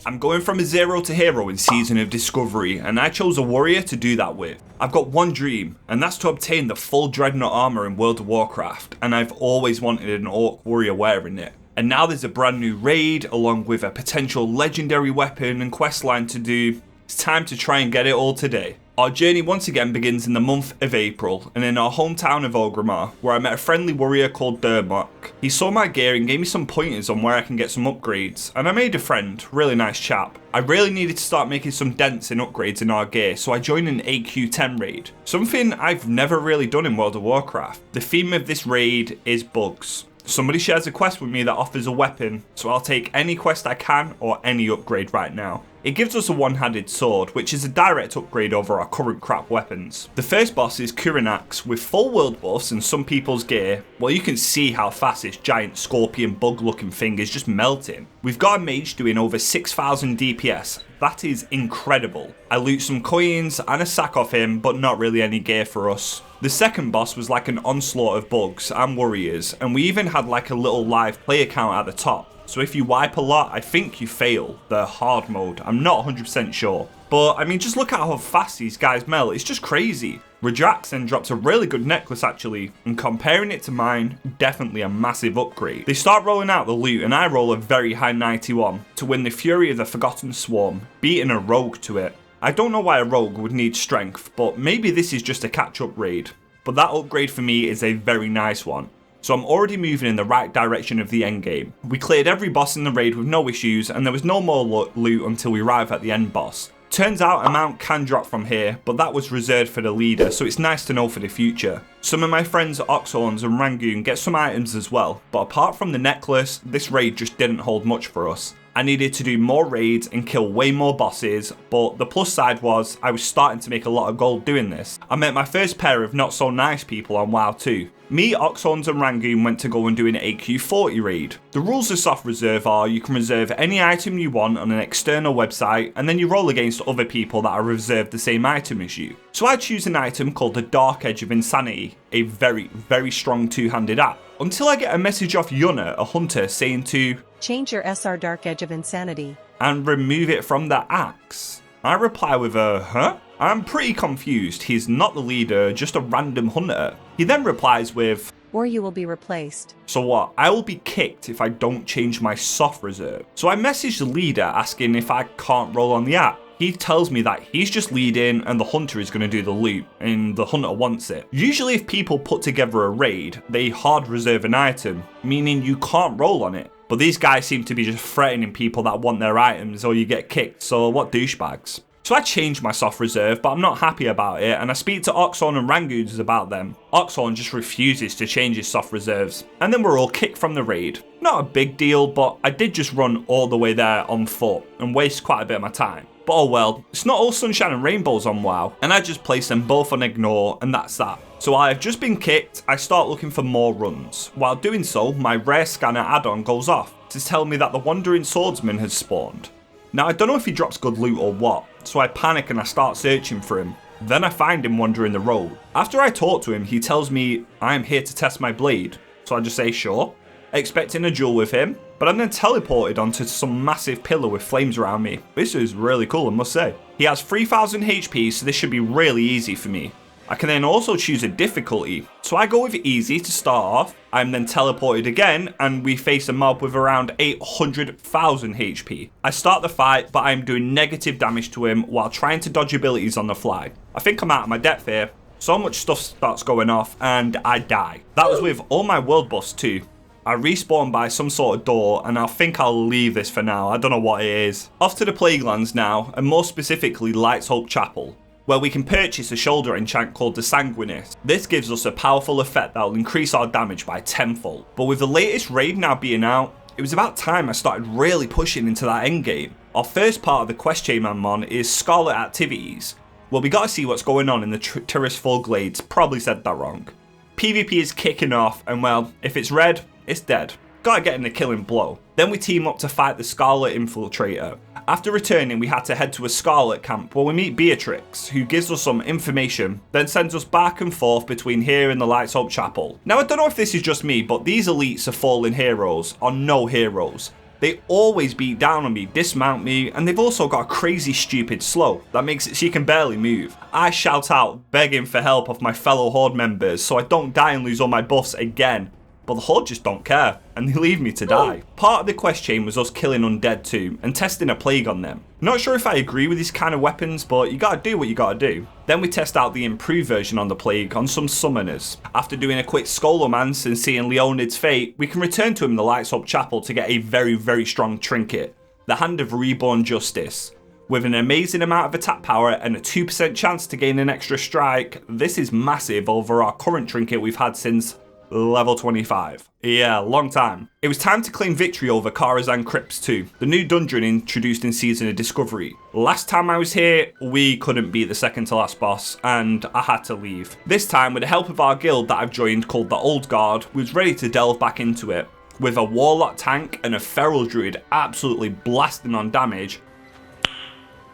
I'm going from a 0 to hero in Season of Discovery, and I chose a warrior to do that with. I've got one dream, and that's to obtain the full Dreadnought armor in World of Warcraft, and I've always wanted an orc warrior wearing it. And now there's a brand new raid, along with a potential legendary weapon and questline to do. It's time to try and get it all today. Our journey once again begins in the month of April, and in our hometown of Orgrimmar, where I met a friendly warrior called Dreadnought. He saw my gear and gave me some pointers on where I can get some upgrades, and I made a friend, really nice chap. I really needed to start making some dents in upgrades in our gear, so I joined an AQ10 raid. Something I've never really done in World of Warcraft. The theme of this raid is bugs. Somebody shares a quest with me that offers a weapon, so I'll take any quest I can or any upgrade right now. It gives us a one-handed sword, which is a direct upgrade over our current crap weapons. The first boss is Kuranax with full world buffs and some people's gear. Well, you can see how fast this giant scorpion bug looking thing is just melting. We've got a mage doing over 6,000 DPS. That is incredible. I loot some coins and a sack off him, but not really any gear for us. The second boss was like an onslaught of bugs and warriors, and we even had like a little live player count at the top. So if you wipe a lot, I think you fail the hard mode. I'm not 100% sure. But I mean, just look at how fast these guys melt. It's just crazy. Rajax then drops a really good necklace actually, and comparing it to mine, definitely a massive upgrade. They start rolling out the loot and I roll a very high 91 to win the Fury of the Forgotten Swarm, beating a rogue to it. I don't know why a rogue would need strength, but maybe this is just a catch-up raid. But that upgrade for me is a very nice one. So I'm already moving in the right direction of the endgame. We cleared every boss in the raid with no issues, and there was no more loot until we arrive at the end boss. Turns out a mount can drop from here, but that was reserved for the leader, so it's nice to know for the future. Some of my friends Oxhorns and Rangoon get some items as well, but apart from the necklace, this raid just didn't hold much for us. I needed to do more raids and kill way more bosses, but the plus side was I was starting to make a lot of gold doing this. I met my first pair of not so nice people on WoW 2. Me, Oxhorns and Rangoon went to go and do an AQ40 raid. The rules of soft reserve are you can reserve any item you want on an external website, and then you roll against other people that are reserved the same item as you. So I choose an item called the Dark Edge of Insanity, a very, very strong two-handed axe. Until I get a message off Yuna, a hunter, saying to change your SR Dark Edge of Insanity and remove it from the axe. I reply with a huh? I'm pretty confused. He's not the leader, just a random hunter. He then replies with or you will be replaced. So what? I will be kicked if I don't change my soft reserve. So I message the leader asking if I can't roll on the app. He tells me that he's just leading and the hunter is going to do the loot, and the hunter wants it. Usually if people put together a raid, they hard reserve an item, meaning you can't roll on it. But these guys seem to be just threatening people that want their items or you get kicked, so what douchebags. So I changed my soft reserve, but I'm not happy about it, and I speak to Oxhorn and Rangoons about them. Oxhorn just refuses to change his soft reserves, and then we're all kicked from the raid. Not a big deal, but I did just run all the way there on foot and waste quite a bit of my time. But oh well, it's not all sunshine and rainbows on WoW, and I just place them both on ignore, and that's that. So I've just been kicked, I start looking for more runs. While doing so, my rare scanner add-on goes off to tell me that the wandering swordsman has spawned. Now I don't know if he drops good loot or what, so I panic and I start searching for him. Then I find him wandering the road. After I talk to him, he tells me I am here to test my blade, so I just say sure, expecting a duel with him. But I'm then teleported onto some massive pillar with flames around me. This is really cool, I must say. He has 3000 HP, so this should be really easy for me. I can then also choose a difficulty. So I go with easy to start off. I'm then teleported again, and we face a mob with around 800,000 HP. I start the fight, but I'm doing negative damage to him while trying to dodge abilities on the fly. I think I'm out of my depth here. So much stuff starts going off, and I die. That was with all my world buffs too. I respawn by some sort of door, and I think I'll leave this for now. I don't know what it is. Off to the Plaguelands now, and more specifically Light's Hope Chapel, where we can purchase a shoulder enchant called the Sanguinis. This gives us a powerful effect that will increase our damage by tenfold. But with the latest raid now being out, it was about time I started really pushing into that endgame. Our first part of the quest chain I'm on is Scarlet Activities. Well, we gotta see what's going on in the Tirisfal Glades. Probably said that wrong. PvP is kicking off, and well, if it's red, it's dead. Gotta get in the killing blow. Then we team up to fight the Scarlet Infiltrator. After returning, we had to head to a Scarlet camp where we meet Beatrix, who gives us some information, then sends us back and forth between here and the Light's Hope Chapel. Now I don't know if this is just me, but these elites of fallen heroes are no heroes. They always beat down on me, dismount me, and they've also got a crazy stupid slow that makes it so you can barely move. I shout out begging for help of my fellow Horde members so I don't die and lose all my buffs again. But the Horde just don't care, and they leave me to die. Part of the quest chain was us killing undead too, and testing a plague on them. Not sure if I agree with these kind of weapons, but you gotta do what you gotta do. Then we test out the improved version on the plague on some summoners. After doing a quick Scholomance and seeing Leonid's fate, we can return to him in the Lights Up Chapel to get a very strong trinket, the Hand of Reborn Justice. With an amazing amount of attack power and a 2% chance to gain an extra strike, this is massive over our current trinket we've had since level 25. Yeah, long time. It was time to claim victory over Karazan Crypts 2, the new dungeon introduced in Season of Discovery. Last time I was here, we couldn't beat the second to last boss, and I had to leave. This time, with the help of our guild that I've joined called the Old Guard, we was ready to delve back into it. With a Warlock tank and a Feral Druid absolutely blasting on damage,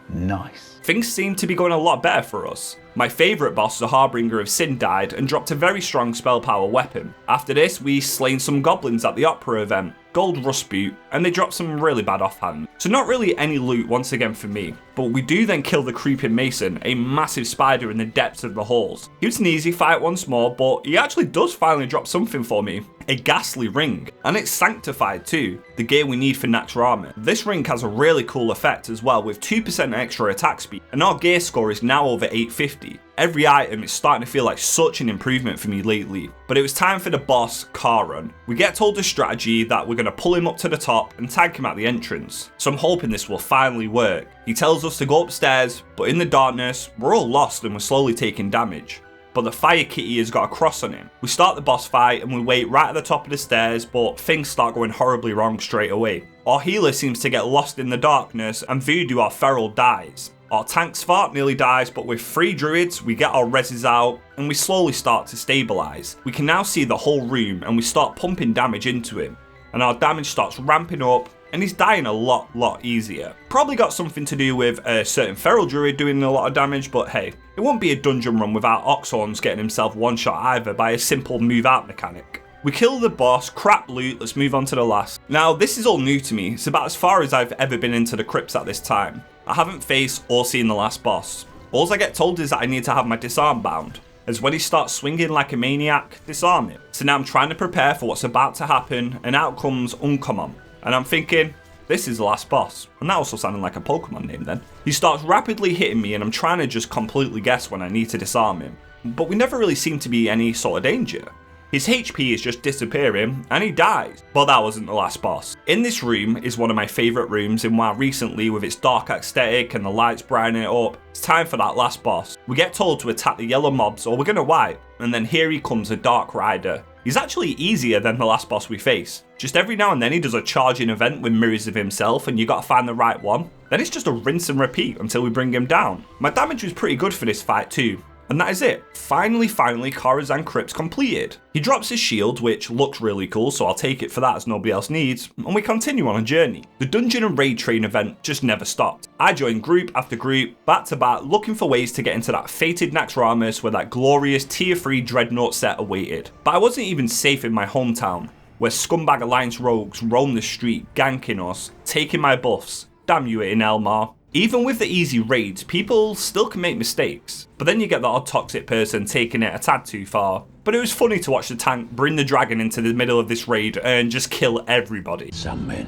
nice. Things seem to be going a lot better for us. My favourite boss, the Harbinger of Sin, died and dropped a very strong spell power weapon. After this, we slain some goblins at the opera event, gold rust boot, and they dropped some really bad offhand. So not really any loot once again for me, but we do then kill the Creeping Mason, a massive spider in the depths of the halls. He was an easy fight once more, but he actually does finally drop something for me. A ghastly ring, and it's sanctified too, the gear we need for Naxxramas. This ring has a really cool effect as well with 2% extra attack speed, and our gear score is now over 850. Every item is starting to feel like such an improvement for me lately. But it was time for the boss, Karan. We get told the strategy that we're going to pull him up to the top and tag him at the entrance. So I'm hoping this will finally work. He tells us to go upstairs, but in the darkness, we're all lost and we're slowly taking damage. But the Fire Kitty has got a cross on him. We start the boss fight and we wait right at the top of the stairs, but things start going horribly wrong straight away. Our healer seems to get lost in the darkness and Voodoo, our feral, dies. Our tank's fart nearly dies, but with 3 druids, we get our reses out and we slowly start to stabilise. We can now see the whole room and we start pumping damage into him. And our damage starts ramping up and he's dying a lot easier. Probably got something to do with a certain feral druid doing a lot of damage, but hey, it won't be a dungeon run without Oxhorns getting himself one shot either by a simple move out mechanic. We kill the boss, crap loot, let's move on to the last. Now this is all new to me, it's about as far as I've ever been into the crypts at this time. I haven't faced or seen the last boss. All I get told is that I need to have my disarm bound, as when he starts swinging like a maniac, disarm him. So now I'm trying to prepare for what's about to happen, and out comes Uncommon. And I'm thinking, this is the last boss. And that also sounded like a Pokemon name then. He starts rapidly hitting me and I'm trying to just completely guess when I need to disarm him. But we never really seem to be any sort of danger. His HP is just disappearing and he dies. But that wasn't the last boss. In this room is one of my favourite rooms in WoW recently with its dark aesthetic and the lights brightening it up. It's time for that last boss. We get told to attack the yellow mobs or we're gonna wipe. And then here he comes, a Dark Rider. He's actually easier than the last boss we face. Just every now and then he does a charging event with mirrors of himself and you gotta find the right one. Then it's just a rinse and repeat until we bring him down. My damage was pretty good for this fight too. And that is it. Finally, Karazan Crypts completed. He drops his shield, which looks really cool, so I'll take it for that as nobody else needs, and we continue on a journey. The dungeon and raid train event just never stopped. I joined group after group, back to back, looking for ways to get into that fated Naxxramas where that glorious tier 3 Dreadnought set awaited. But I wasn't even safe in my hometown, where scumbag Alliance rogues roam the street, ganking us, taking my buffs. Damn you, in Elmar. Even with the easy raids, people still can make mistakes. But then you get the odd toxic person taking it a tad too far. But it was funny to watch the tank bring the dragon into the middle of this raid and just kill everybody. Some men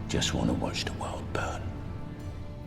just want to watch the world burn.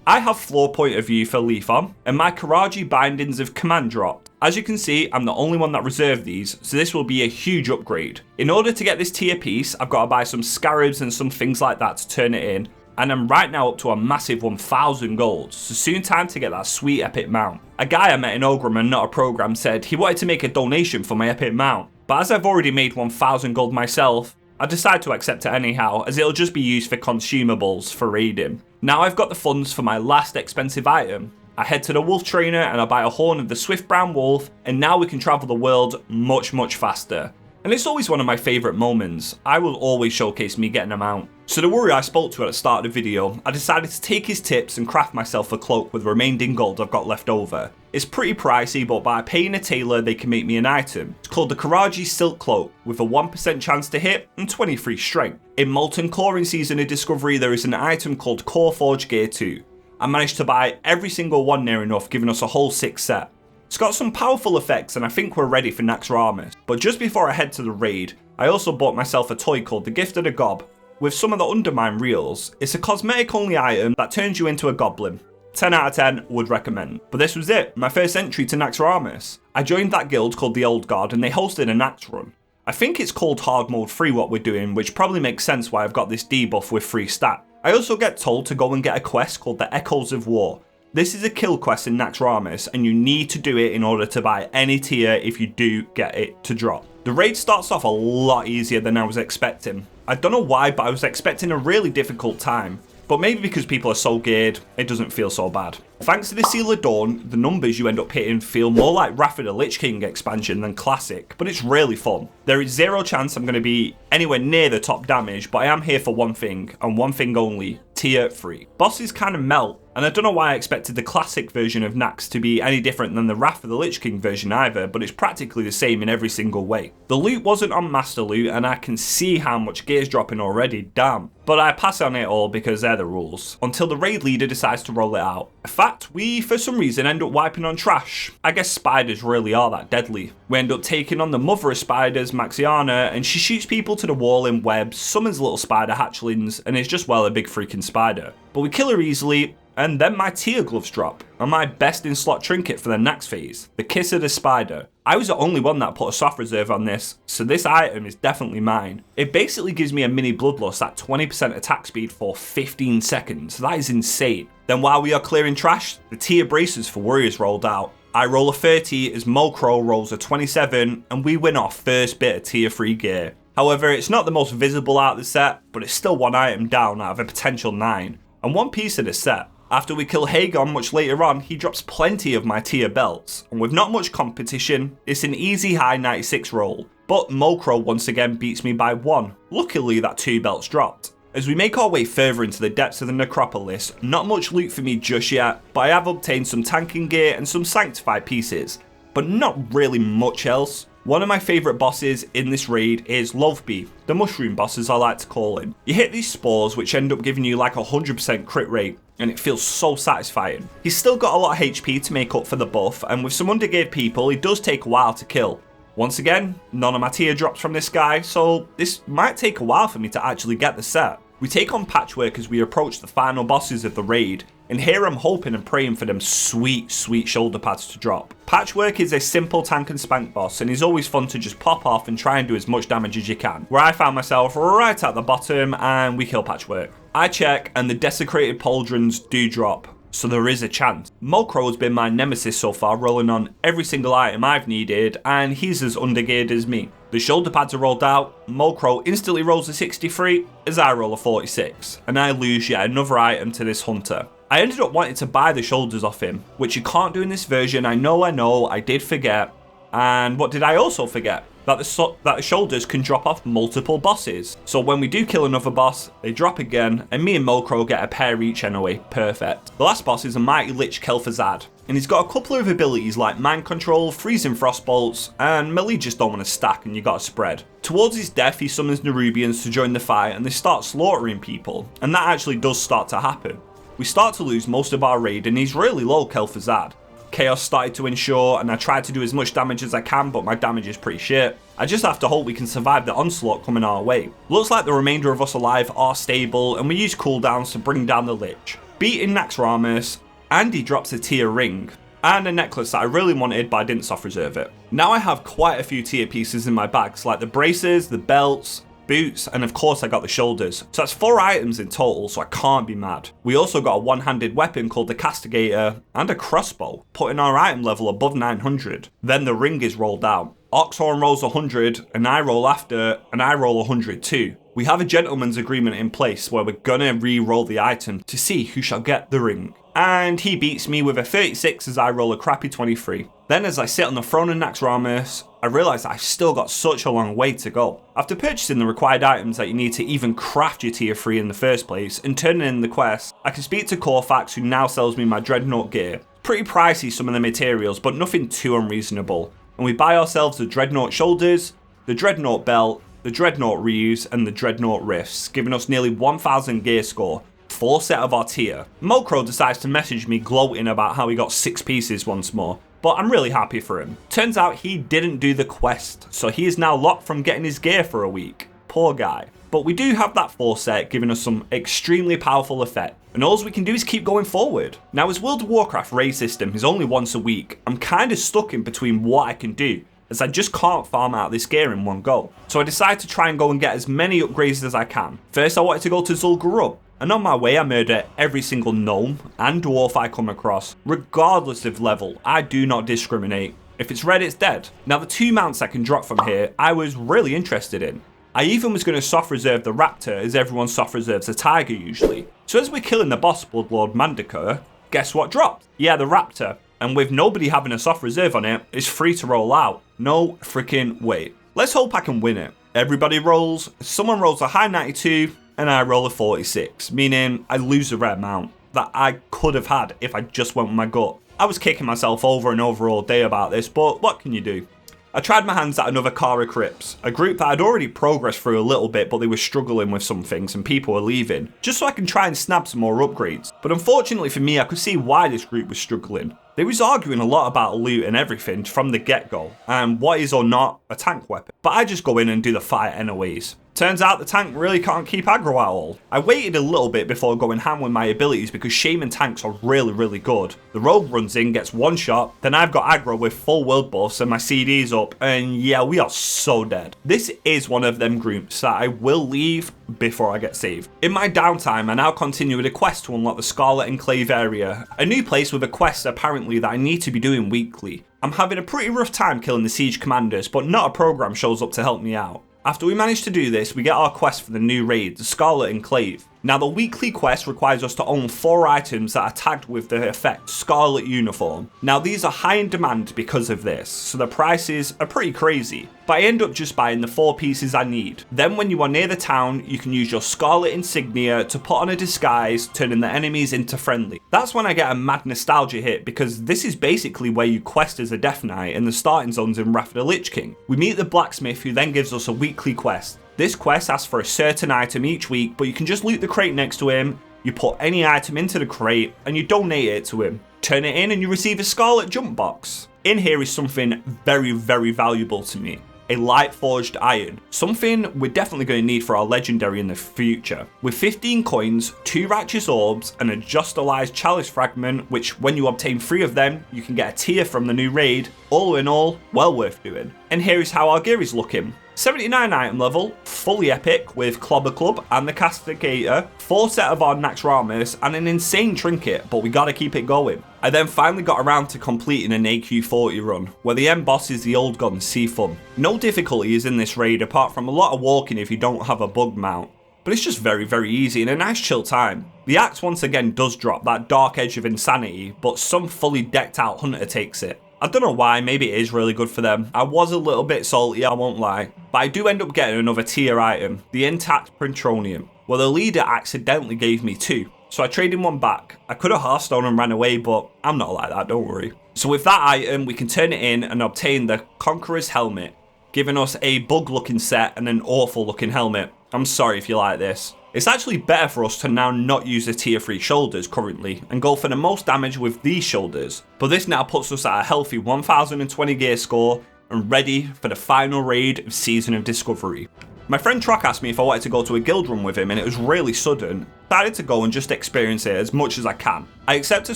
I have floor point of view for Leafon, and my Karaji bindings of command dropped. As you can see, I'm the only one that reserved these, so this will be a huge upgrade. In order to get this tier piece, I've got to buy some scarabs and some things like that to turn it in. And I'm right now up to a massive 1,000 gold, so soon time to get that sweet epic mount. A guy I met in Ogram and not a program said he wanted to make a donation for my epic mount, but as I've already made 1,000 gold myself, I decided to accept it anyhow, as it'll just be used for consumables for raiding. Now I've got the funds for my last expensive item. I head to the wolf trainer and I buy a horn of the swift brown wolf, and now we can travel the world much faster. And it's always one of my favourite moments. I will always showcase me getting a mount. So the warrior I spoke to at the start of the video, I decided to take his tips and craft myself a cloak with the remaining gold I've got left over. It's pretty pricey, but by paying a tailor they can make me an item. It's called the Karazan Silk Cloak with a 1% chance to hit and 23 strength. In Molten Core in Season of Discovery there is an item called Core Forge Gear 2. I managed to buy every single one near enough, giving us a whole 6 set. It's got some powerful effects and I think we're ready for Naxxramas. But just before I head to the raid, I also bought myself a toy called the Gift of the Gob with some of the Undermine reels. It's a cosmetic only item that turns you into a goblin. 10 out of 10 would recommend. But this was it, my first entry to Naxxramas. I joined that guild called the Old Guard and they hosted a Nax run. I think it's called Hard Mode 3 what we're doing, which probably makes sense why I've got this debuff with free stat. I also get told to go and get a quest called the Echoes of War. This is a kill quest in Naxxramas and you need to do it in order to buy any tier if you do get it to drop. The raid starts off a lot easier than I was expecting. I don't know why, but I was expecting a really difficult time. But maybe because people are so geared, it doesn't feel so bad. Thanks to the Seal of Dawn, the numbers you end up hitting feel more like Wrath of the Lich King expansion than Classic, but it's really fun. There is zero chance I'm going to be anywhere near the top damage, but I am here for one thing, and one thing only, tier 3. Bosses kind of melt, and I don't know why I expected the Classic version of Nax to be any different than the Wrath of the Lich King version either, but it's practically the same in every single way. The loot wasn't on Master Loot, and I can see how much gear's dropping already, damn. But I pass on it all because they're the rules, until the raid leader decides to roll it out. In fact, we for some reason end up wiping on trash. I guess spiders really are that deadly. We end up taking on the mother of spiders, Maxiana, and she shoots people to the wall in webs, summons little spider hatchlings, and is just, well, a big freaking spider. But we kill her easily, and then my tier gloves drop, and my best in slot trinket for the Nax phase, the Kiss of the Spider. I was the only one that put a soft reserve on this, so this item is definitely mine. It basically gives me a mini bloodlust at 20% attack speed for 15 seconds, that is insane. Then while we are clearing trash, the tier braces for warriors rolled out. I roll a 30 as Mokro rolls a 27, and we win our first bit of tier 3 gear. However, it's not the most visible out of the set, but it's still one item down out of a potential 9, and one piece of the set. After we kill Hagon much later on, he drops plenty of my tier belts, and with not much competition, it's an easy high 96 roll. But Mokro once again beats me by 1. Luckily that 2 belts dropped. As we make our way further into the depths of the necropolis, not much loot for me just yet, but I have obtained some tanking gear and some sanctified pieces, but not really much else. One of my favourite bosses in this raid is Loveby, the mushroom boss as I like to call him. You hit these spores which end up giving you like a 100% crit rate, and it feels so satisfying. He's still got a lot of HP to make up for the buff, and with some undergeared people he does take a while to kill. Once again, none of my tier drops from this guy, so this might take a while for me to actually get the set. We take on Patchwork as we approach the final bosses of the raid, and here I'm hoping and praying for them sweet shoulder pads to drop. Patchwork is a simple tank and spank boss, and he's always fun to just pop off and try and do as much damage as you can, where I found myself right at the bottom and we kill Patchwork. I check and the desecrated pauldrons do drop, so there is a chance. Mokro has been my nemesis so far, rolling on every single item I've needed, and he's as undergeared as me. The shoulder pads are rolled out, Mokro instantly rolls a 63 as I roll a 46, and I lose yet another item to this hunter. I ended up wanting to buy the shoulders off him, which you can't do in this version. I know, I did forget. And what did I also forget? That the shoulders can drop off multiple bosses. So when we do kill another boss, they drop again, and me and Mokro get a pair each anyway. Perfect. The last boss is a mighty lich Kel'Thuzad, and he's got a couple of abilities like mind control, freezing frost bolts, and melee just don't want to stack and you gotta spread. Towards his death, he summons Nerubians to join the fight, and they start slaughtering people, and that actually does start to happen. We start to lose most of our raid, and he's really low Kel'Thuzad. Chaos started to ensure, and I tried to do as much damage as I can, but my damage is pretty shit. I just have to hope we can survive the onslaught coming our way. Looks like the remainder of us alive are stable, and we use cooldowns to bring down the Lich. Beating Naxxramas, Andy drops a tier ring, and a necklace that I really wanted, but I didn't soft reserve it. Now I have quite a few tier pieces in my bags, like the braces, the belts, boots, and of course I got the shoulders. So that's 4 items in total, so I can't be mad. We also got a one-handed weapon called the Castigator and a crossbow, putting our item level above 900. Then the ring is rolled out. Oxhorn rolls 100, and I roll after, and I roll 100 too. We We have a gentleman's agreement in place where we're gonna re-roll the item to see who shall get the ring. And he beats me with a 36 as I roll a crappy 23. Then as I sit on the throne of Naxxramas, I realise I've still got such a long way to go. After purchasing the required items that you need to even craft your tier 3 in the first place and turning in the quest, I can speak to Corfax, who now sells me my Dreadnought gear. Pretty pricey, some of the materials, but nothing too unreasonable. And we buy ourselves the Dreadnought shoulders, the Dreadnought belt, the Dreadnought reuse and the Dreadnought rifts, giving us nearly 1000 gear score. Full set of our tier. Mokro decides to message me gloating about how he got 6 pieces once more, but I'm really happy for him. Turns out he didn't do the quest, so he is now locked from getting his gear for a week. Poor guy. But we do have that full set, giving us some extremely powerful effect, and all we can do is keep going forward. Now, as World of Warcraft raid system is only once a week, I'm kind of stuck in between what I can do, as I just can't farm out this gear in one go. So I decided to try and go and get as many upgrades as I can. First I wanted to go to Zul'Gurub, and on my way I murder every single gnome and dwarf I come across, regardless of level. I do not discriminate. If it's red, it's dead. Now the 2 mounts I can drop from here, I was really interested in. I even was going to soft reserve the raptor, as everyone soft reserves a tiger usually. So as we're killing the boss Bloodlord Mandakur, guess what dropped? Yeah, the raptor. And with nobody having a soft reserve on it, it's free to roll out. No freaking way. Let's hope I can win it. Everybody rolls, someone rolls a high 92, and I roll a 46, meaning I lose a rare mount that I could have had if I just went with my gut. I was kicking myself over and over all day about this, but what can you do? I tried my hands at another Karazan Crypts, a group that I'd already progressed through a little bit, but they were struggling with some things and people were leaving, just so I can try and snap some more upgrades. But unfortunately for me, I could see why this group was struggling. They was arguing a lot about loot and everything from the get-go, and what is or not a tank weapon. But I just go in and do the fight anyways. Turns out the tank really can't keep aggro at all. I waited a little bit before going ham with my abilities because shaman tanks are really good. The rogue runs in, gets one shot, then I've got aggro with full world buffs and my CD's up, and yeah, we are so dead. This is one of them groups that I will leave before I get saved. In my downtime, I now continue with a quest to unlock the Scarlet Enclave area, a new place with a quest apparently that I need to be doing weekly. I'm having a pretty rough time killing the siege commanders, but not a program shows up to help me out. After we manage to do this, we get our quest for the new raid, the Scarlet Enclave. Now the weekly quest requires us to own 4 items that are tagged with the effect Scarlet Uniform. Now these are high in demand because of this, so the prices are pretty crazy. But I end up just buying the 4 pieces I need. Then when you are near the town, you can use your Scarlet Insignia to put on a disguise, turning the enemies into friendly. That's when I get a mad nostalgia hit, because this is basically where you quest as a Death Knight in the starting zones in Wrath of the Lich King. We meet the blacksmith, who then gives us a weekly quest. This quest asks for a certain item each week, but you can just loot the crate next to him, you put any item into the crate, and you donate it to him. Turn it in and you receive a Scarlet Jump Box. In here is something very valuable to me. A light forged iron, something we're definitely going to need for our legendary in the future. With 15 coins, 2 righteous orbs, and a justalized chalice fragment, which when you obtain 3 of them, you can get a tier from the new raid. All in all, well worth doing. And here is how our gear is looking. 79 item level, fully epic with Clobber Club and the Castigator, 4 set of our Naxxramas and an insane trinket, but we gotta keep it going. I then finally got around to completing an AQ40 run, where the end boss is the old gun Seafun. No difficulty is in this raid apart from a lot of walking if you don't have a bug mount, but it's just very easy and a nice chill time. The axe once again does drop that dark edge of insanity, but some fully decked out hunter takes it. I don't know why, maybe it is really good for them. I was a little bit salty, I won't lie. But I do end up getting another tier item, the intact Printronium. Well, the leader accidentally gave me 2, so I traded one back. I could have Hearthstone and ran away, but I'm not like that, don't worry. So with that item, we can turn it in and obtain the Conqueror's Helmet, giving us a bug looking set and an awful looking helmet. I'm sorry if you like this. It's actually better for us to now not use the tier 3 shoulders currently and go for the most damage with these shoulders. But this now puts us at a healthy 1020 gear score and ready for the final raid of Season of Discovery. My friend Trock asked me if I wanted to go to a guild run with him, and it was really sudden. I decided to go and just experience it as much as I can. I accept a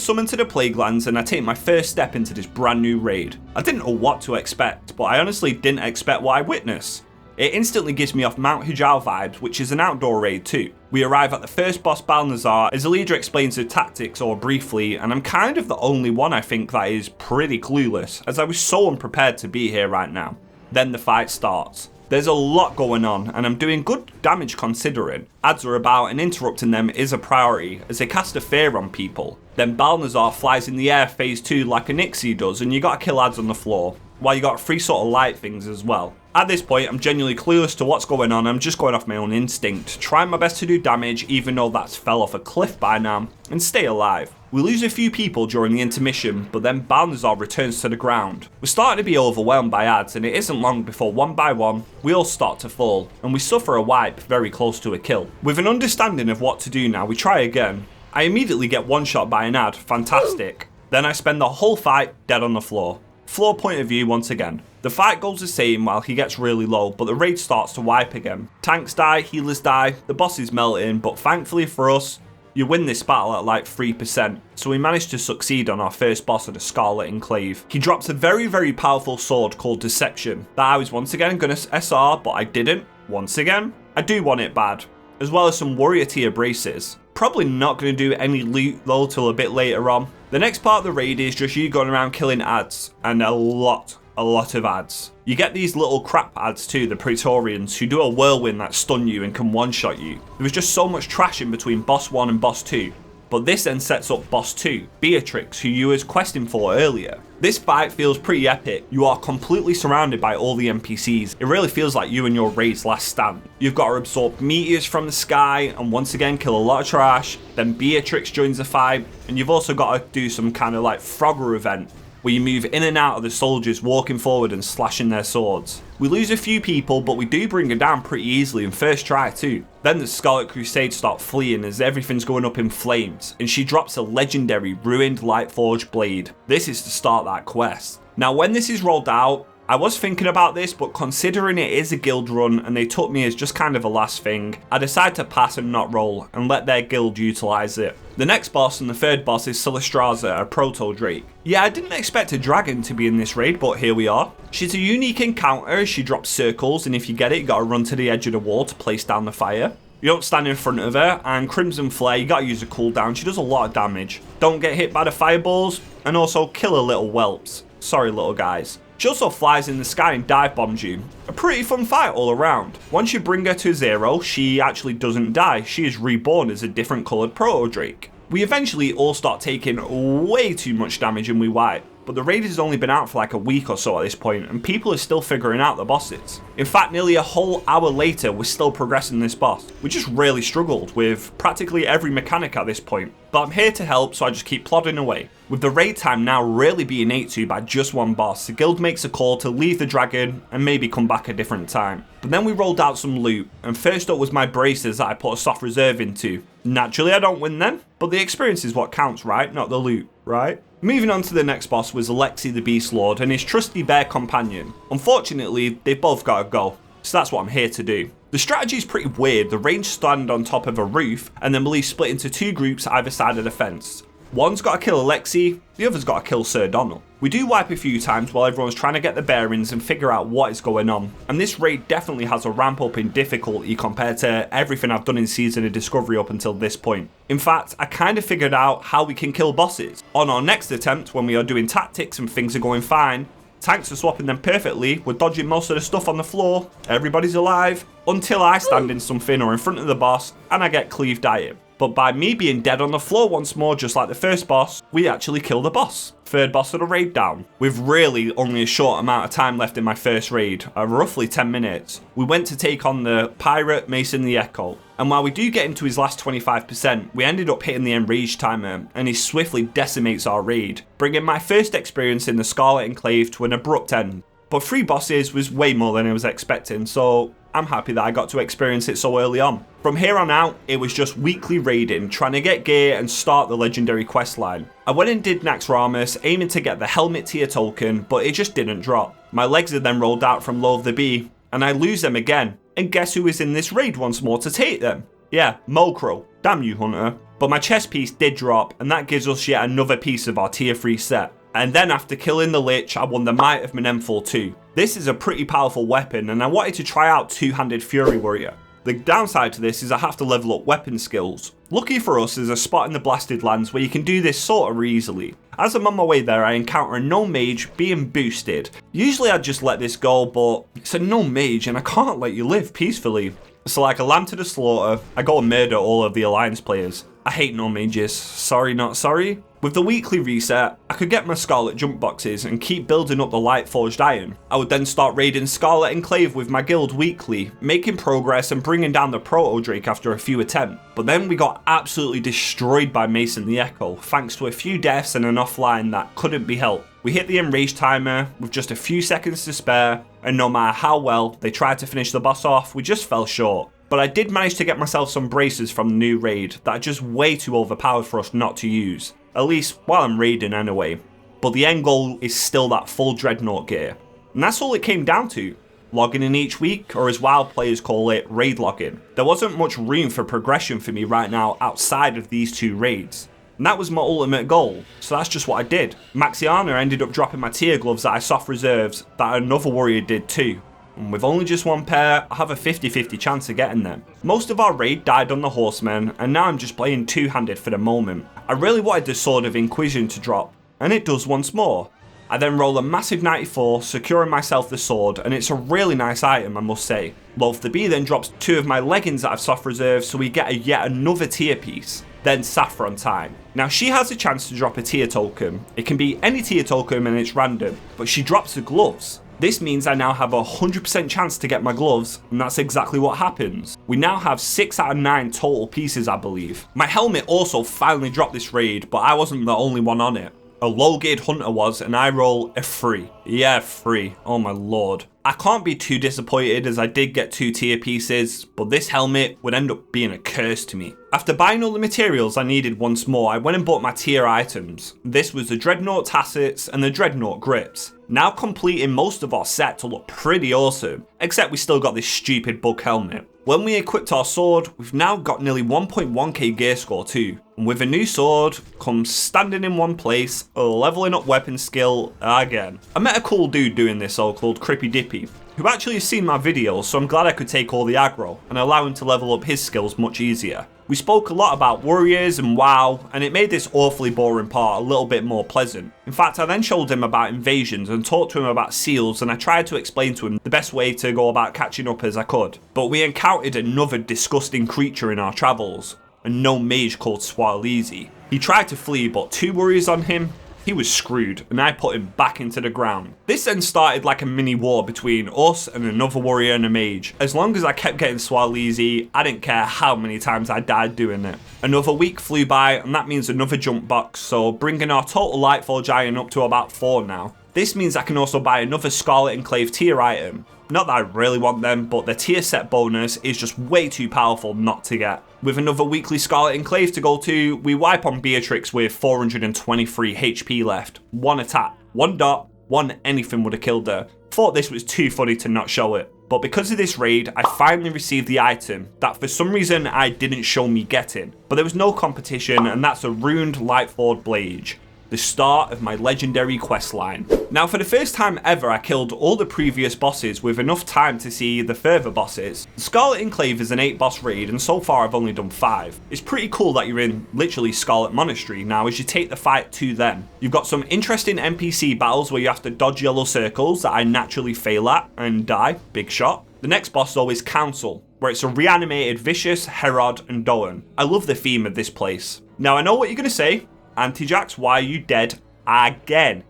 summon to the Plaguelands and I take my first step into this brand new raid. I didn't know what to expect, but I honestly didn't expect what I witnessed. It instantly gives me off Mount Hijal vibes, which is an outdoor raid too. We arrive at the first boss Balnazar as the leader explains the tactics or briefly, and I'm kind of the only one I think that is pretty clueless, as I was so unprepared to be here right now. Then the fight starts. There's a lot going on, and I'm doing good damage considering. Ads are about, and interrupting them is a priority, as they cast a fear on people. Then Balnazar flies in the air phase 2 like a Nixie does, and you gotta kill ads on the floor, while you got 3 sort of light things as well. At this point, I'm genuinely clueless to what's going on. I'm just going off my own instinct, trying my best to do damage, even though that's fell off a cliff by now, and stay alive. We lose a few people during the intermission, but then Balnazar returns to the ground. We're starting to be overwhelmed by ads, and it isn't long before one by one, we all start to fall, and we suffer a wipe very close to a kill. With an understanding of what to do now, we try again. I immediately get one shot by an ad, fantastic. Then I spend the whole fight dead on the floor. Floor point of view once again. The fight goes the same while he gets really low, but the raid starts to wipe again. Tanks die, healers die, the boss is melting, but thankfully for us, you win this battle at like 3%, so we managed to succeed on our first boss of the Scarlet Enclave. He drops a very powerful sword called Deception, that I was once again gonna SR, but I didn't. Once again, I do want it bad, as well as some warrior tier braces. Probably not going to do any loot though till a bit later on. The next part of the raid is just you going around killing ads, and a lot of ads. You get these little crap ads too, the Praetorians, who do a whirlwind that stun you and can one-shot you. There was just so much trash in between boss 1 and boss 2. But this then sets up boss 2, Beatrix, who you was questing for earlier. This fight feels pretty epic. You are completely surrounded by all the NPCs. It really feels like you and your raid's last stand. You've got to absorb meteors from the sky and once again kill a lot of trash. Then Beatrix joins the fight, and you've also got to do some kind of like Frogger event, where you move in and out of the soldiers walking forward and slashing their swords. We lose a few people, but we do bring her down pretty easily in first try too. Then the Scarlet Crusade start fleeing as everything's going up in flames, and she drops a legendary ruined Lightforged blade. This is to start that quest. Now when this is rolled out, I was thinking about this, but considering it is a guild run and they took me as just kind of a last thing, I decided to pass and not roll and let their guild utilise it. The next boss and the third boss is Silistraza, a proto-drake. Yeah, I didn't expect a dragon to be in this raid, but here we are. She's a unique encounter as she drops circles, and if you get it, you gotta run to the edge of the wall to place down the fire. You don't stand in front of her, and Crimson Flare, you gotta use a cooldown. She does a lot of damage. Don't get hit by the fireballs, and also kill her little whelps. Sorry little guys. She also flies in the sky and dive bombs you. A pretty fun fight all around. Once you bring her to 0, she actually doesn't die. She is reborn as a different coloured proto-drake. We eventually all start taking way too much damage and we wipe. But the raid has only been out for like a week or so at this point, and people are still figuring out the bosses. In fact, nearly a whole hour later, we're still progressing this boss. We just really struggled with practically every mechanic at this point. But I'm here to help, so I just keep plodding away. With the raid time now really being ate to by just one boss, the guild makes a call to leave the dragon and maybe come back a different time. But then we rolled out some loot, and first up was my braces that I put a soft reserve into. Naturally, I don't win then, but the experience is what counts, right? Not the loot, right? Moving on to the next boss was Alexei the Beast Lord and his trusty bear companion. Unfortunately, they both gotta go, so that's what I'm here to do. The strategy is pretty weird. The range stand on top of a roof, and then believe split into 2 groups either side of the fence. One's got to kill Alexei, the other's got to kill Sir Donald. We do wipe a few times while everyone's trying to get the bearings and figure out what is going on, and this raid definitely has a ramp up in difficulty compared to everything I've done in Season of Discovery up until this point. In fact, I kind of figured out how we can kill bosses. On our next attempt, when we are doing tactics and things are going fine, tanks are swapping them perfectly, we're dodging most of the stuff on the floor, everybody's alive, until I stand in something or in front of the boss and I get cleave dying. But by me being dead on the floor once more, just like the first boss, we actually kill the boss. Third boss of the raid down. With really only a short amount of time left in my first raid, roughly 10 minutes, we went to take on the pirate Mason the Echo. And while we do get into his last 25%, we ended up hitting the enrage timer, and he swiftly decimates our raid, bringing my first experience in the Scarlet Enclave to an abrupt end. But 3 bosses was way more than I was expecting, so I'm happy that I got to experience it so early on. From here on out, it was just weekly raiding, trying to get gear and start the legendary questline. I went and did Naxxramas, aiming to get the helmet tier token, but it just didn't drop. My legs are then rolled out from Low of the Bee, and I lose them again. And guess who is in this raid once more to take them? Yeah, Mokro. Damn you, Hunter. But my chest piece did drop, and that gives us yet another piece of our tier 3 set. And then after killing the Lich, I won the Might of Menenful too. This is a pretty powerful weapon, and I wanted to try out Two-Handed Fury Warrior. The downside to this is I have to level up weapon skills. Lucky for us, there's a spot in the Blasted Lands where you can do this sort of easily. As I'm on my way there, I encounter a gnome mage being boosted. Usually I'd just let this go, but it's a gnome mage and I can't let you live peacefully. So like a lamb to the slaughter, I go and murder all of the alliance players. I hate gnome mages, sorry not sorry. With the weekly reset, I could get my Scarlet jump boxes and keep building up the light forged iron. I would then start raiding Scarlet Enclave with my guild weekly, making progress and bringing down the Proto Drake after a few attempts. But then we got absolutely destroyed by Mason the Echo, thanks to a few deaths and an offline that couldn't be helped. We hit the enrage timer with just a few seconds to spare, and no matter how well they tried to finish the boss off, we just fell short. But I did manage to get myself some braces from the new raid that are just way too overpowered for us not to use. At least while I'm raiding anyway. But the end goal is still that full Dreadnought gear. And that's all it came down to. Logging in each week, or as WoW players call it, raid logging. There wasn't much room for progression for me right now outside of these two raids. And that was my ultimate goal, so that's just what I did. Maxiana ended up dropping my tier gloves that I soft reserves that another warrior did too. And with only just one pair, I have a 50-50 chance of getting them. Most of our raid died on the horsemen, and now I'm just playing two-handed for the moment. I really wanted the Sword of Inquisition to drop, and it does once more. I then roll a massive 94, securing myself the sword, and it's a really nice item I must say. Loath the Bee then drops 2 of my leggings that I've soft reserved, so we get yet another tier piece. Then Saffron time. Now she has a chance to drop a tier token. It can be any tier token and it's random, but she drops the gloves. This means I now have a 100% chance to get my gloves, and that's exactly what happens. We now have 6 out of 9 total pieces, I believe. My helmet also finally dropped this raid, but I wasn't the only one on it. A low geared hunter was, and I roll a 3. Yeah, 3. Oh my lord. I can't be too disappointed as I did get 2 tier pieces, but this helmet would end up being a curse to me. After buying all the materials I needed once more, I went and bought my tier items. This was the Dreadnought tassets and the Dreadnought grips. Now completing most of our set to look pretty awesome, except we still got this stupid bug helmet. When we equipped our sword, we've now got nearly 1.1k gear score too. And with a new sword comes standing in one place, leveling up weapon skill again. I met a cool dude doing this all called Crippy Dippy, who actually has seen my videos, so I'm glad I could take all the aggro and allow him to level up his skills much easier. We spoke a lot about warriors and WoW, and it made this awfully boring part a little bit more pleasant. In fact, I then showed him about invasions and talked to him about seals, and I tried to explain to him the best way to go about catching up as I could. But we encountered another disgusting creature in our travels, a gnome mage called Swaleezy. He tried to flee, but 2 warriors on him, he was screwed, and I put him back into the ground. This then started like a mini war between us and another warrior and a mage. As long as I kept getting Swaleezy, I didn't care how many times I died doing it. Another week flew by, and that means another jump box, so bringing our total Lightforge iron up to about 4 now. This means I can also buy another Scarlet Enclave tier item. Not that I really want them, but the tier set bonus is just way too powerful not to get. With another weekly Scarlet Enclave to go to, we wipe on Beatrix with 423 HP left. 1 attack, 1 dot, 1 anything would have killed her. Thought this was too funny to not show it. But because of this raid, I finally received the item that for some reason I didn't show me getting. But there was no competition, and that's a ruined Lightforge Blade. The start of my legendary questline. Now for the first time ever, I killed all the previous bosses with enough time to see the further bosses. Scarlet Enclave is an 8 boss raid, and so far I've only done 5. It's pretty cool that you're in literally Scarlet Monastery now as you take the fight to them. You've got some interesting NPC battles where you have to dodge yellow circles that I naturally fail at and die, big shot. The next boss though is Council, where it's a reanimated Vicious, Herod and Doan. I love the theme of this place. Now I know what you're going to say. Antijax, why are you dead again?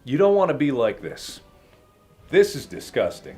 You don't want to be like this. This is disgusting.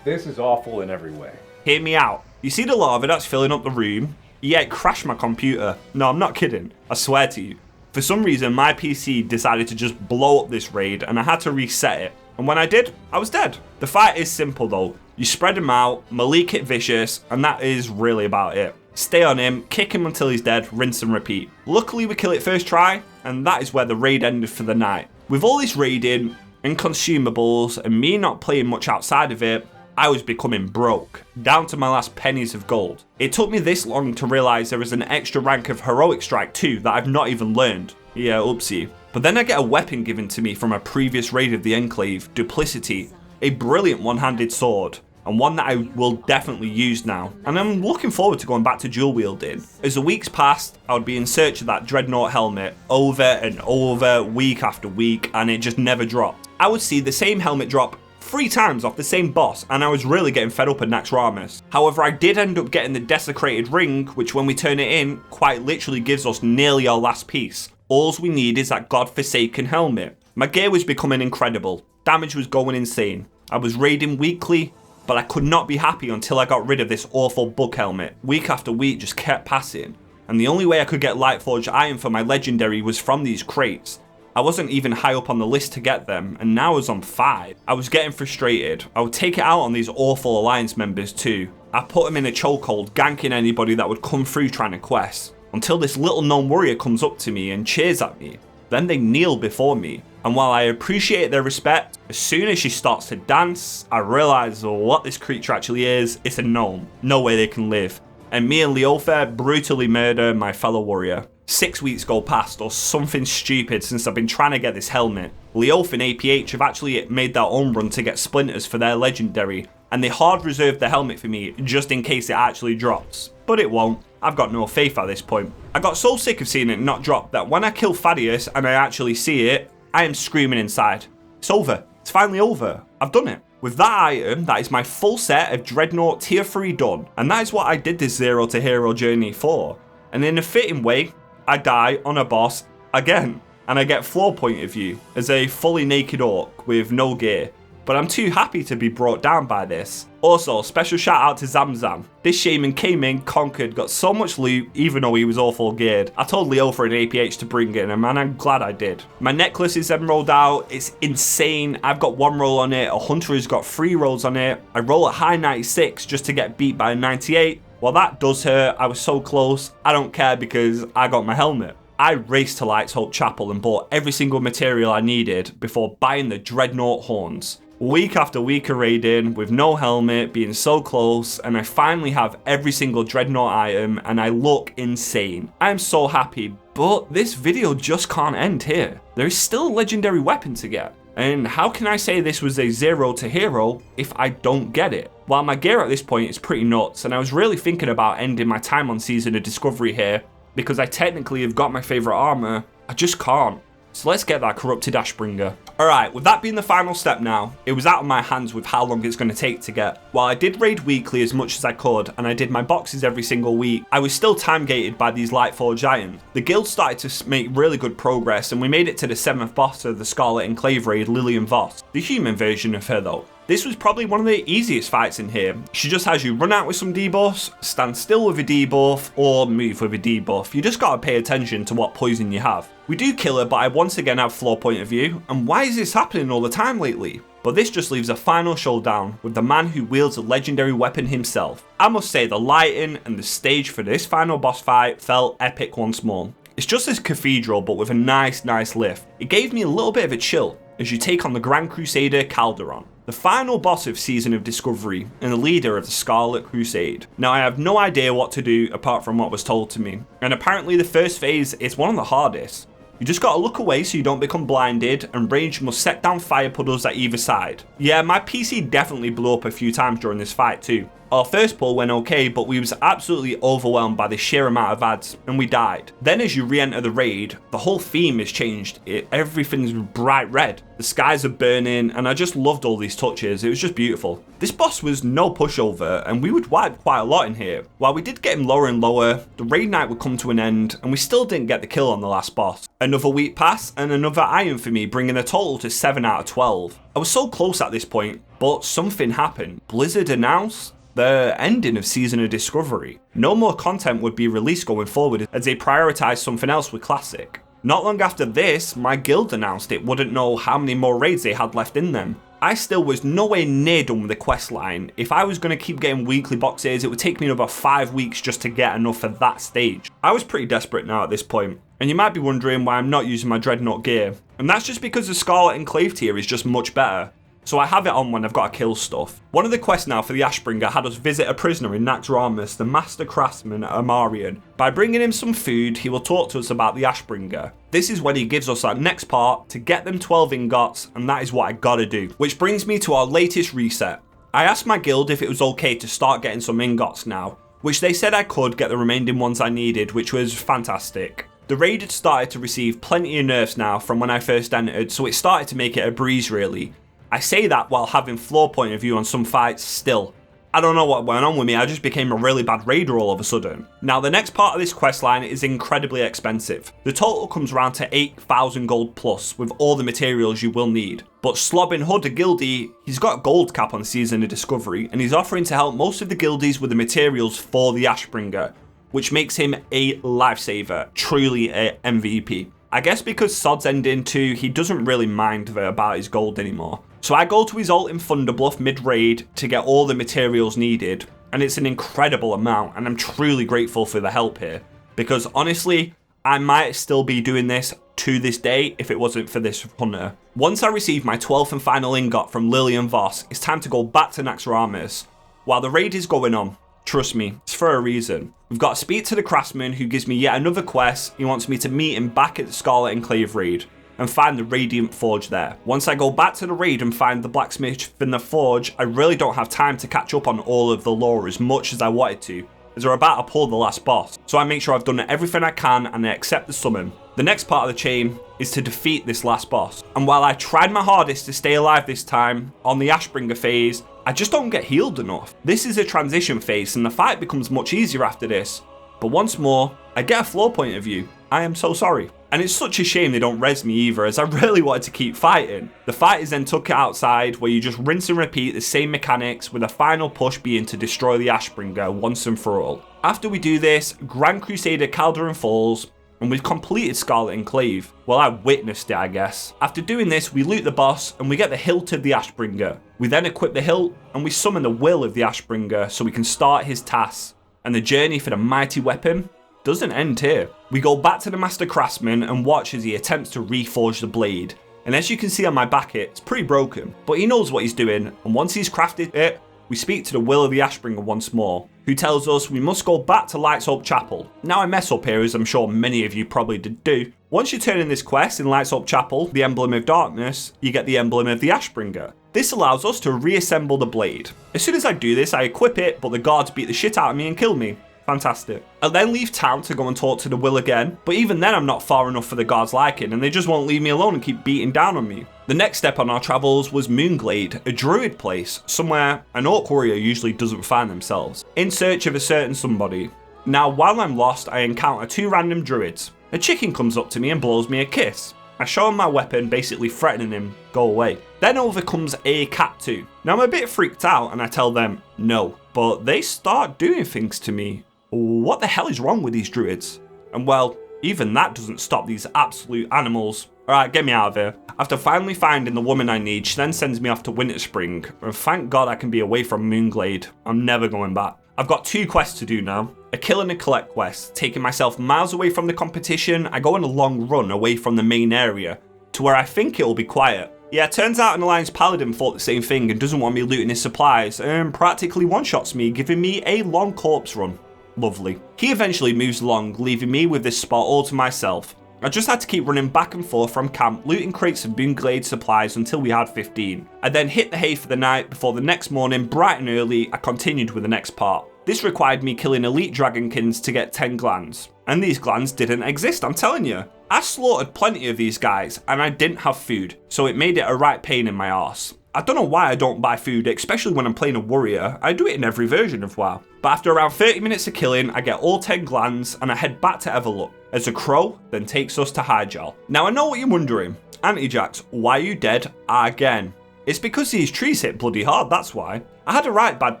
This is awful in every way. Hear me out. You see the lava that's filling up the room? Yeah, it crashed my computer. No, I'm not kidding. I swear to you. For some reason, my PC decided to just blow up this raid and I had to reset it. And when I did, I was dead. The fight is simple though. You spread him out, Malik hit Vicious, and that is really about it. Stay on him, kick him until he's dead, rinse and repeat. Luckily we kill it first try, and that is where the raid ended for the night. With all this raiding and consumables and me not playing much outside of it, I was becoming broke, down to my last pennies of gold. It took me this long to realise there is an extra rank of Heroic Strike too that I've not even learned. Yeah, oopsie. But then I get a weapon given to me from a previous raid of the Enclave, Duplicity, a brilliant one-handed sword. and one that I will definitely use now, and I'm looking forward to going back to dual wielding. As the weeks passed, I would be in search of that Dreadnought helmet over and over, week after week, and it just never dropped. I would see the same helmet drop 3 times off the same boss, and I was really getting fed up at Naxxramas. However, I did end up getting the Desecrated Ring, which when we turn it in, quite literally gives us nearly our last piece. All we need is that godforsaken helmet. My gear was becoming incredible. Damage was going insane. I was raiding weekly, but I could not be happy until I got rid of this awful bug helmet. Week after week just kept passing, and the only way I could get Lightforged iron for my legendary was from these crates. I wasn't even high up on the list to get them, and now I was on 5. I was getting frustrated. I would take it out on these awful Alliance members too. I put them in a chokehold, ganking anybody that would come through trying to quest, until this little gnome warrior comes up to me and cheers at me. Then they kneel before me, and while I appreciate their respect, as soon as she starts to dance, I realise what this creature actually is. It's a gnome. No way they can live. And me and Leofa brutally murder my fellow warrior. 6 weeks go past or something stupid since I've been trying to get this helmet. Leofa and APH have actually made their own run to get splinters for their legendary, and they hard reserved the helmet for me just in case it actually drops. But it won't. I've got no faith at this point. I got so sick of seeing it not drop that when I kill Thaddeus and I actually see it, I am screaming inside. It's over. It's finally over. I've done it. With that item, that is my full set of Dreadnought tier 3 done. And that is what I did this 0 to hero journey for. And in a fitting way, I die on a boss again. And I get floor point of view as a fully naked orc with no gear. But I'm too happy to be brought down by this. Also, special shout out to Zamzam. This shaman came in, conquered, got so much loot, even though he was awful geared. I told Leofa and APH to bring in him, and I'm glad I did. My necklace is emerald out. It's insane. I've got 1 roll on it. A hunter has got 3 rolls on it. I roll at high 96 just to get beat by a 98. Well, that does hurt. I was so close. I don't care because I got my helmet. I raced to Light's Hope Chapel and bought every single material I needed before buying the Dreadnought horns. Week after week of raiding with no helmet, being so close, and I finally have every single Dreadnought item and I look insane. I am so happy, but this video just can't end here. There is still a legendary weapon to get. And how can I say this was a 0 to hero if I don't get it? While my gear at this point is pretty nuts, and I was really thinking about ending my time on Season of Discovery here, because I technically have got my favourite armour, I just can't. So let's get that corrupted Ashbringer. Alright, with that being the final step now, it was out of my hands with how long it's going to take to get. While I did raid weekly as much as I could, and I did my boxes every single week, I was still time gated by these Lightforged items. The guild started to make really good progress, and we made it to the 7th boss of the Scarlet Enclave raid, Lillian Voss. The human version of her though. This was probably one of the easiest fights in here. She just has you run out with some debuffs, stand still with a debuff, or move with a debuff. You just gotta pay attention to what poison you have. We do kill her, but I once again have floor point of view, and why is this happening all the time lately? But this just leaves a final showdown with the man who wields a legendary weapon himself. I must say the lighting and the stage for this final boss fight felt epic once more. It's just this cathedral but with a nice lift. It gave me a little bit of a chill as you take on the Grand Crusader Calderon, the final boss of Season of Discovery and the leader of the Scarlet Crusade. Now I have no idea what to do apart from what was told to me, and apparently the first phase is one of the hardest. You just gotta look away so you don't become blinded, and Rage must set down fire puddles at either side. Yeah, my PC definitely blew up a few times during this fight too. Our first pull went okay, but we was absolutely overwhelmed by the sheer amount of ads, and we died. Then as you re-enter the raid, the whole theme is changed. Everything's bright red. The skies are burning, and I just loved all these touches. It was just beautiful. This boss was no pushover, and we would wipe quite a lot in here. While we did get him lower and lower, the raid night would come to an end, and we still didn't get the kill on the last boss. Another week passed, and another iron for me, bringing the total to 7 out of 12. I was so close at this point, but something happened. Blizzard announced the ending of Season of Discovery. No more content would be released going forward as they prioritised something else with Classic. Not long after this, my guild announced it wouldn't know how many more raids they had left in them. I still was nowhere near done with the quest line. If I was going to keep getting weekly boxes, it would take me another 5 weeks just to get enough for that stage. I was pretty desperate now at this point, and you might be wondering why I'm not using my Dreadnought gear. And that's just because the Scarlet Enclave tier is just much better. So I have it on when I've got to kill stuff. One of the quests now for the Ashbringer had us visit a prisoner in Naxxramas, the master craftsman Amarian. By bringing him some food, he will talk to us about the Ashbringer. This is when he gives us that next part to get them 12 ingots, and that is what I gotta do. Which brings me to our latest reset. I asked my guild if it was okay to start getting some ingots now, which they said I could get the remaining ones I needed, which was fantastic. The raid had started to receive plenty of nerfs now from when I first entered, so it started to make it a breeze really. I say that while having floor point of view on some fights still. I don't know what went on with me, I just became a really bad raider all of a sudden. Now the next part of this questline is incredibly expensive. The total comes around to 8,000 gold plus with all the materials you will need. But Slobbin Hood, a guildie, he's got a gold cap on Season of Discovery and he's offering to help most of the guildies with the materials for the Ashbringer, which makes him a lifesaver, truly a MVP. I guess because Sod's ending too, he doesn't really mind about his gold anymore. So I go to his ult in Thunderbluff mid-raid to get all the materials needed, and it's an incredible amount, and I'm truly grateful for the help here, because honestly, I might still be doing this to this day if it wasn't for this hunter. Once I receive my 12th and final ingot from Lillian Voss, it's time to go back to Naxxramas. While the raid is going on, trust me, it's for a reason. We've got to speak to the craftsman who gives me yet another quest. He wants me to meet him back at the Scarlet Enclave raid and find the Radiant Forge there. Once I go back to the raid and find the blacksmith in the forge, I really don't have time to catch up on all of the lore as much as I wanted to, as we're about to pull the last boss. So I make sure I've done everything I can and I accept the summon. The next part of the chain is to defeat this last boss. And while I tried my hardest to stay alive this time on the Ashbringer phase, I just don't get healed enough. This is a transition phase and the fight becomes much easier after this. But once more, I get a floor point of view. I am so sorry. And it's such a shame they don't res me either, as I really wanted to keep fighting. The fight is then took outside, where you just rinse and repeat the same mechanics, with a final push being to destroy the Ashbringer once and for all. After we do this, Grand Crusader Calderon falls, and we've completed Scarlet Enclave. Well, I witnessed it, I guess. After doing this, we loot the boss, and we get the hilt of the Ashbringer. We then equip the hilt, and we summon the will of the Ashbringer, so we can start his tasks. And the journey for the mighty weapon doesn't end here. We go back to the Master Craftsman and watch as he attempts to reforge the blade. And as you can see on my back here, it's pretty broken, but he knows what he's doing, and once he's crafted it, we speak to the Will of the Ashbringer once more, who tells us we must go back to Light's Hope Chapel. Now I mess up here, as I'm sure many of you probably did do. Once you turn in this quest in Light's Hope Chapel, the Emblem of Darkness, you get the Emblem of the Ashbringer. This allows us to reassemble the blade. As soon as I do this, I equip it, but the guards beat the shit out of me and kill me. Fantastic. I'll then leave town to go and talk to the Will again, but even then I'm not far enough for the guards' liking, and they just won't leave me alone and keep beating down on me. The next step on our travels was Moonglade, a druid place, somewhere an orc warrior usually doesn't find themselves, in search of a certain somebody. Now while I'm lost, I encounter two random druids. A chicken comes up to me and blows me a kiss. I show him my weapon, basically threatening him, go away. Then over comes a cat too. Now I'm a bit freaked out and I tell them no, but they start doing things to me. What the hell is wrong with these druids? And well, even that doesn't stop these absolute animals. Alright, get me out of here. After finally finding the woman I need, she then sends me off to Winterspring. And thank God I can be away from Moonglade. I'm never going back. I've got two quests to do now. A kill and a collect quest. Taking myself miles away from the competition, I go on a long run away from the main area, to where I think it will be quiet. Yeah, turns out an Alliance Paladin thought the same thing and doesn't want me looting his supplies, and practically one-shots me, giving me a long corpse run. Lovely. He eventually moves along, leaving me with this spot all to myself. I just had to keep running back and forth from camp, looting crates of Moonglade supplies until we had 15. I then hit the hay for the night before the next morning, bright and early, I continued with the next part. This required me killing elite dragonkins to get 10 glands. And these glands didn't exist, I'm telling you. I slaughtered plenty of these guys, and I didn't have food, so it made it a right pain in my arse. I don't know why I don't buy food, especially when I'm playing a warrior. I do it in every version of WoW. But after around 30 minutes of killing, I get all 10 glands and I head back to Everlook, as a crow then takes us to Hyjal. Now I know what you're wondering. Antijax, why are you dead again? It's because these trees hit bloody hard, that's why. I had a right bad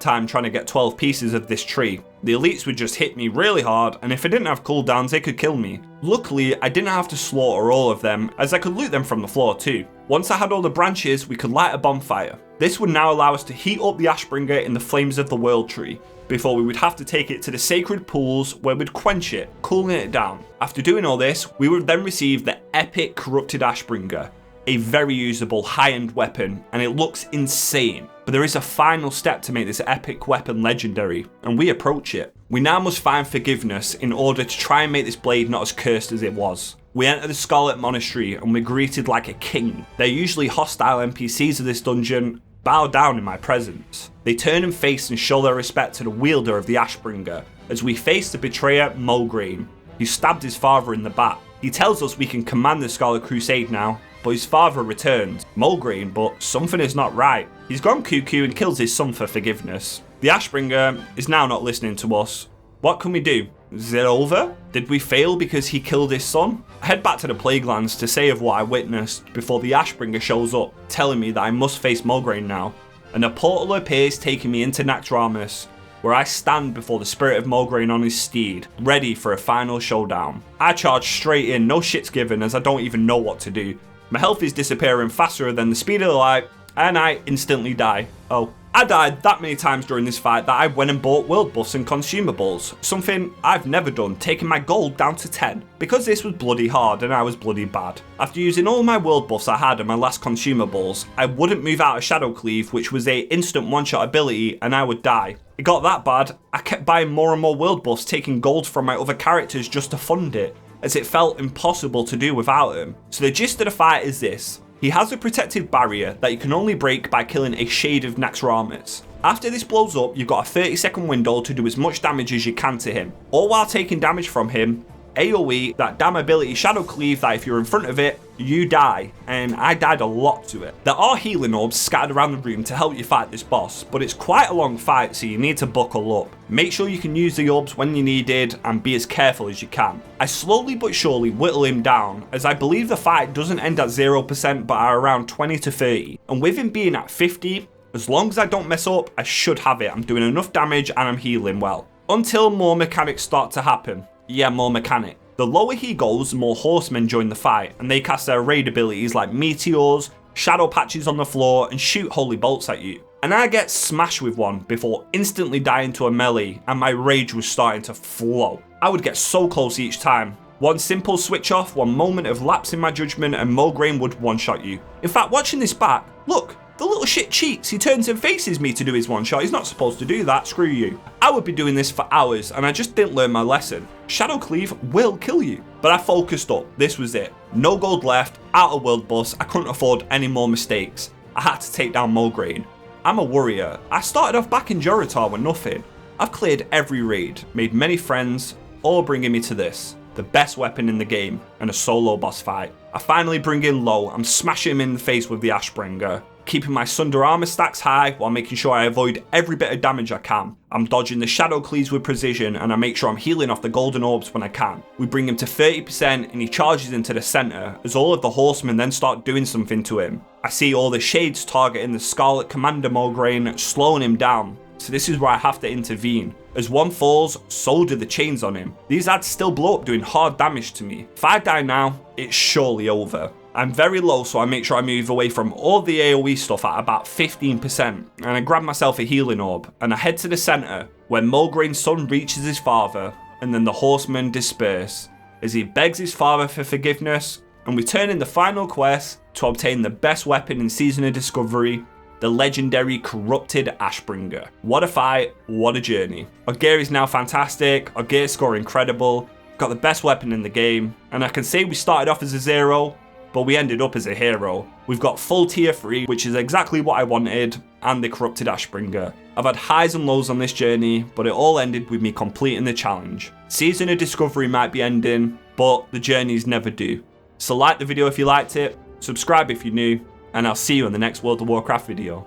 time trying to get 12 pieces of this tree. The elites would just hit me really hard, and if I didn't have cooldowns they could kill me. Luckily, I didn't have to slaughter all of them, as I could loot them from the floor too. Once I had all the branches, we could light a bonfire. This would now allow us to heat up the Ashbringer in the flames of the World Tree, before we would have to take it to the sacred pools where we'd quench it, cooling it down. After doing all this, we would then receive the epic Corrupted Ashbringer, a very usable high-end weapon, and it looks insane. But there is a final step to make this epic weapon legendary, and we approach it. We now must find forgiveness in order to try and make this blade not as cursed as it was. We enter the Scarlet Monastery and we're greeted like a king. They're usually hostile NPCs of this dungeon, bow down in my presence. They turn and face and show their respect to the wielder of the Ashbringer as we face the betrayer Mograine, who stabbed his father in the back. He tells us we can command the Scarlet Crusade now, but his father returns, Mograine, but something is not right. He's gone cuckoo and kills his son for forgiveness. The Ashbringer is now not listening to us. What can we do? Is it over? Did we fail because he killed his son? I head back to the Plaguelands to say of what I witnessed before the Ashbringer shows up, telling me that I must face Mograine now. And a portal appears taking me into Naxxramas, where I stand before the spirit of Mograine on his steed, ready for a final showdown. I charge straight in, no shits given, as I don't even know what to do. My health is disappearing faster than the speed of the light, and I instantly die. Oh. I died that many times during this fight that I went and bought world buffs and consumables, something I've never done, taking my gold down to 10, because this was bloody hard and I was bloody bad. After using all my world buffs I had and my last consumables, I wouldn't move out of Shadow Cleave, which was a instant one-shot ability, and I would die. It got that bad, I kept buying more and more world buffs, taking gold from my other characters just to fund it, as it felt impossible to do without him. So the gist of the fight is this. He has a protective barrier that you can only break by killing a shade of Naxxramas. After this blows up, you've got a 30-second window to do as much damage as you can to him, all while taking damage from him. AoE, that damn ability Shadow Cleave, that if you're in front of it, you die, and I died a lot to it. There are healing orbs scattered around the room to help you fight this boss, but it's quite a long fight, so you need to buckle up. Make sure you can use the orbs when you needed, and be as careful as you can. I slowly but surely whittle him down, as I believe the fight doesn't end at 0% but are around 20 to 30, and with him being at 50, as long as I don't mess up, I should have it. I'm doing enough damage and I'm healing well. Until more mechanics start to happen. Yeah, more mechanic. The lower he goes, the more horsemen join the fight, and they cast their raid abilities like meteors, shadow patches on the floor, and shoot holy bolts at you. And I get smashed with one before instantly dying to a melee, and my rage was starting to flow. I would get so close each time. One simple switch off, one moment of lapse in my judgment, and Mograine would one-shot you. In fact, watching this back, look, the little shit cheats. He turns and faces me to do his one-shot. He's not supposed to do that, screw you. I would be doing this for hours, and I just didn't learn my lesson. Shadow Cleave will kill you. But I focused up, this was it. No gold left, out of world boss, I couldn't afford any more mistakes. I had to take down Mograine. I'm a warrior. I started off back in Juratar with nothing. I've cleared every raid, made many friends, all bringing me to this. The best weapon in the game, and a solo boss fight. I finally bring in low, I'm smashing him in the face with the Ashbringer, keeping my Sunder armor stacks high while making sure I avoid every bit of damage I can. I'm dodging the Shadow Cleaves with precision, and I make sure I'm healing off the golden orbs when I can. We bring him to 30% and he charges into the center, as all of the horsemen then start doing something to him. I see all the shades targeting the Scarlet Commander Mograine, slowing him down. So this is where I have to intervene. As one falls, so do the chains on him. These ads still blow up, doing hard damage to me. If I die now, it's surely over. I'm very low, so I make sure I move away from all the AoE stuff at about 15%, and I grab myself a healing orb, and I head to the center, where Mograine's son reaches his father, and then the horsemen disperse, as he begs his father for forgiveness, and we turn in the final quest to obtain the best weapon in Season of Discovery, the legendary Corrupted Ashbringer. What a fight, what a journey. Our gear is now fantastic, our gear score incredible, got the best weapon in the game, and I can say we started off as a 0, but we ended up as a hero. We've got full tier 3, which is exactly what I wanted, and the Corrupted Ashbringer. I've had highs and lows on this journey, but it all ended with me completing the challenge. Season of Discovery might be ending, but the journeys never do. So like the video if you liked it, subscribe if you're new, and I'll see you in the next World of Warcraft video.